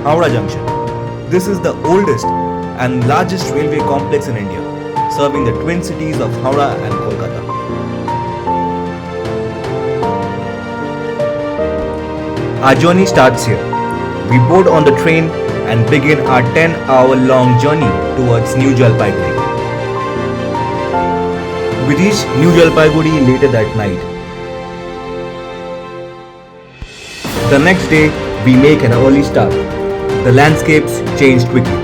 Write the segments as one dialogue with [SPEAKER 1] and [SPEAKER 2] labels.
[SPEAKER 1] Howrah Junction. This is the oldest and largest railway complex in India, serving the twin cities of Howrah and Kolkata. Our journey starts here. We board on the train and begin our 10-hour-long journey towards New Jalpaiguri. We reach New Jalpaiguri later that night. The next day, we make an early start. The landscapes changed quickly,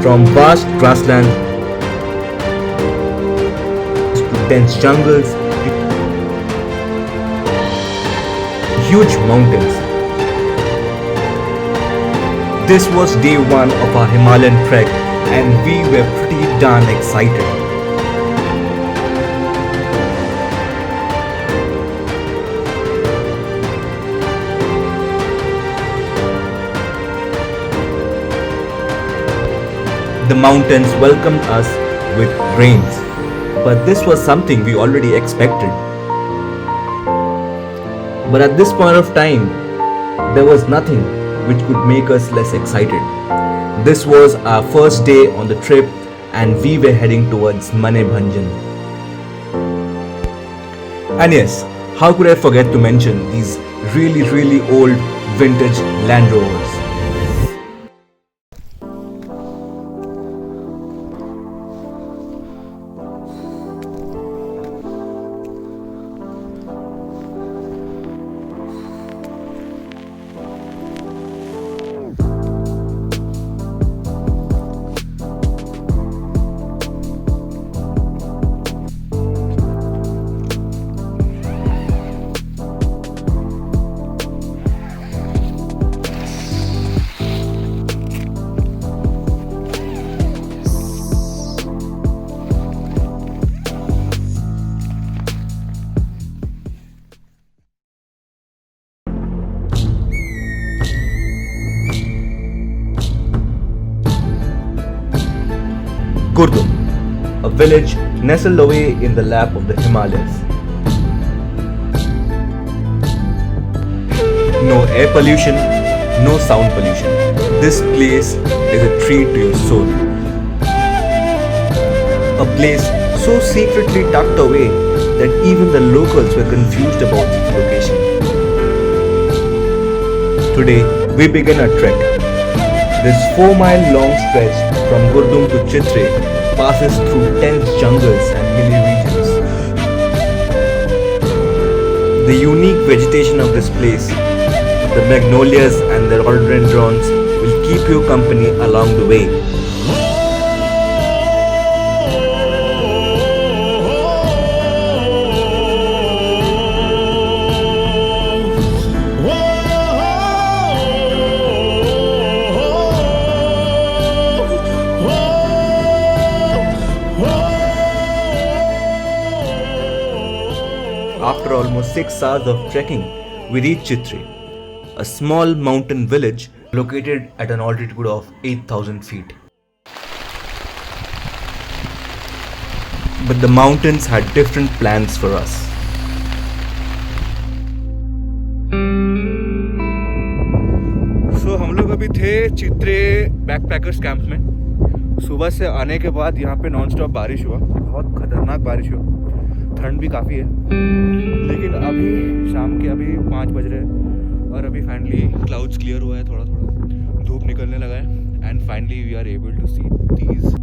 [SPEAKER 1] from vast grasslands to dense jungles, huge mountains. This was day one of our Himalayan trek and we were pretty darn excited. The mountains welcomed us with rains, but this was something we already expected. But at this point of time, there was nothing which could make us less excited. This was our first day on the trip and we were heading towards Manebhanjan. And yes, how could I forget to mention these really old vintage Land Rovers. Gurdum, a village nestled away in the lap of the Himalayas. No air pollution, no sound pollution. This place is a treat to your soul. A place so secretly tucked away that even the locals were confused about its location. Today, we begin our trek. This 4-mile long stretch from Gurdum to Chitre passes through dense jungles and hilly regions. The unique vegetation of this place, the magnolias and the rhododendrons, will keep you company along the way. After almost 6 hours of trekking, we reach Chitre, a small mountain village located at an altitude of 8,000 feet. But the mountains had different plans for us. हम लोग अभी थे चित्रे backpackers camp में। सुबह से आने के बाद यहाँ पे नॉन स्टॉप बारिश हुआ, बहुत खतरनाक बारिश हुआ, ठंड भी काफ़ी है। लेकिन अभी शाम के 5 बज रहे हैं और अभी फाइनली क्लाउड्स क्लियर हुआ है, थोड़ा धूप निकलने लगा है and finally we are able to see these.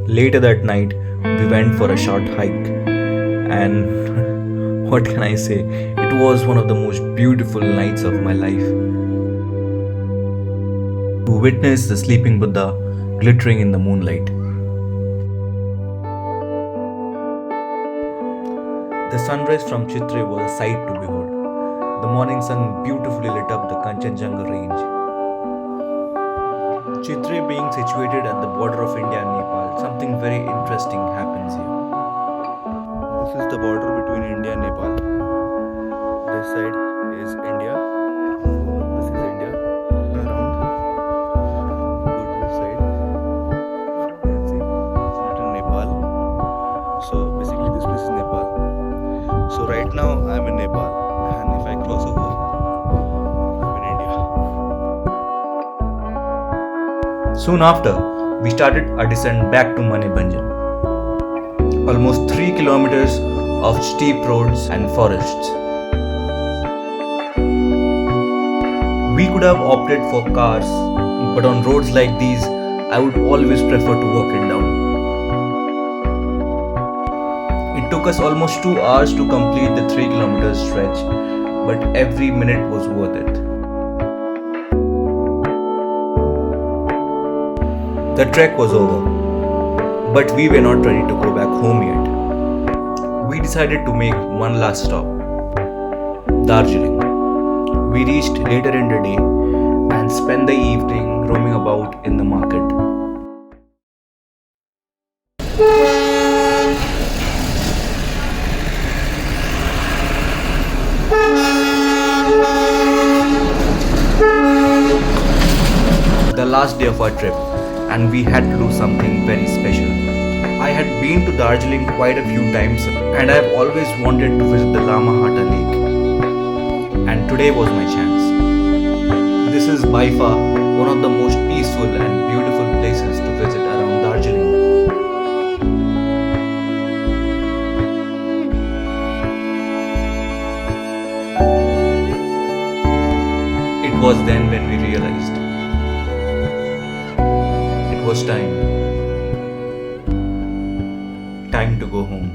[SPEAKER 2] Later that night, we went for a short hike, and what can I say? It was one of the most beautiful nights of my life. To witness the sleeping Buddha glittering in the moonlight. The sunrise from Chitre was a sight to behold. The morning sun beautifully lit up the Kanchenjunga range. Chitre being situated at the border of India and Nepal, something very interesting happens here.
[SPEAKER 1] This is the border between India and Nepal. This side is India. This is India. Around. Go to this side. You can see it's written Nepal. So basically this place is Nepal. So right now I'm in Nepal, and if I cross over, I'm in India.
[SPEAKER 2] Soon after, we started our descent back to Manibhanjan. Almost 3 kilometers of steep roads and forests. We could have opted for cars, but on roads like these, I would always prefer to walk it down. It took us almost 2 hours to complete the 3 kilometers stretch, but every minute was worth it. The trek was over, but we were not ready to go back home yet. We decided to make one last stop, Darjeeling. We reached later in the day and spent the evening roaming about in the market. The last day of our trip, and we had to do something very special. I had been to Darjeeling quite a few times, and I have always wanted to visit the Lamahata Lake. And today was my chance. This is by far one of the most peaceful and beautiful places to visit around Darjeeling. It was then when we realized it was time to go home.